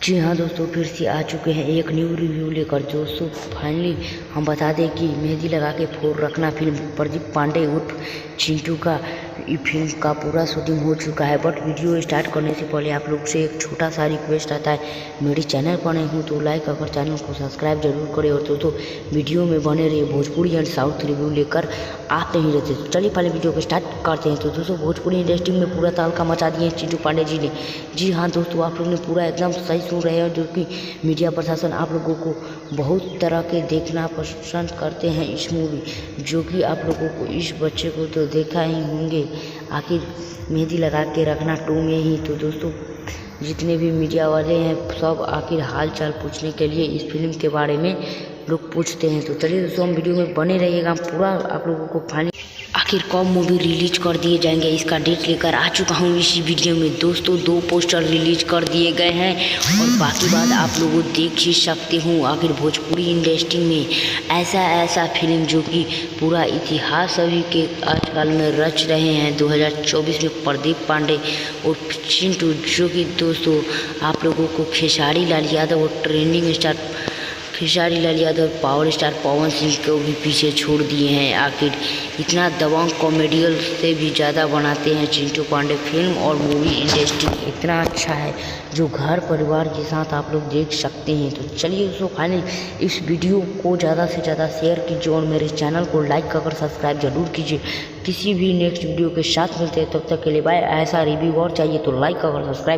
जी हाँ दोस्तों, फिर से आ चुके हैं एक न्यू रिव्यू लेकर। दोस्तों फाइनली हम बता दें कि मेहंदी लगा के फोड़ रखना फिल्म प्रदीप पांडे उर्फ चिंटू का फिल्म का पूरा शूटिंग हो चुका है। बट वीडियो स्टार्ट करने से पहले आप लोग से एक छोटा सा रिक्वेस्ट आता है, मेरे चैनल पर नए हूँ तो लाइक अगर चैनल को सब्सक्राइब जरूर करें। और दोस्तों वीडियो में बने रहिए, भोजपुरी एंड साउथ रिव्यू लेकर आते ही रहते। तो चलिए पहले वीडियो को स्टार्ट करते हैं। तो दोस्तों भोजपुरी इंडस्ट्री में पूरा तहलका मचा दिए हैं चिंटू पांडे जी ने। जी हाँ दोस्तों, आप लोग ने पूरा एकदम सही सुन रहे हैं, जो कि मीडिया प्रशासन आप लोगों को बहुत तरह के देखना पसंद करते हैं इस मूवी, जो कि आप लोगों को इस बच्चे को तो देखा ही होंगे आखिर मेहंदी लगा के रखना 2 में ही। तो दोस्तों जितने भी मीडिया वाले हैं सब आखिर हाल चाल पूछने के लिए इस फिल्म के बारे में लोग पूछते हैं। तो चलिए दोस्तों हम वीडियो में बने रहिएगा, पूरा आप लोगों को फाइनल आखिर कब मूवी रिलीज कर दिए जाएंगे इसका डेट लेकर आ चुका हूँ इसी वीडियो में। दोस्तों 2 पोस्टर रिलीज कर दिए गए हैं और बाकी बात आप लोगों देख ही सकते हो। आखिर भोजपुरी इंडस्ट्री में ऐसा फिल्म जो कि पूरा इतिहास अभी के आजकल में रच रहे हैं 2024 में प्रदीप पांडे और चिंटू, जो कि दोस्तों आप लोगों को खेसारी लाल यादव और trending star Khesari Lal Yadav power star Pawan Singh को भी पीछे छोड़ दिए हैं। आखिर इतना दबंग कॉमेडियल से भी ज़्यादा बनाते हैं चिंटू पांडे। फिल्म और मूवी इंडस्ट्री इतना अच्छा है जो घर परिवार के साथ आप लोग देख सकते हैं। तो चलिए दोस्तों फाइनल इस वीडियो को ज़्यादा से ज़्यादा शेयर कीजिए और मेरे चैनल को लाइक कर सब्सक्राइब जरूर कीजिए। किसी भी नेक्स्ट वीडियो के साथ मिलते हैं, तब तक के लिए बाय। ऐसा रिव्यू और चाहिए तो लाइक कर सब्सक्राइब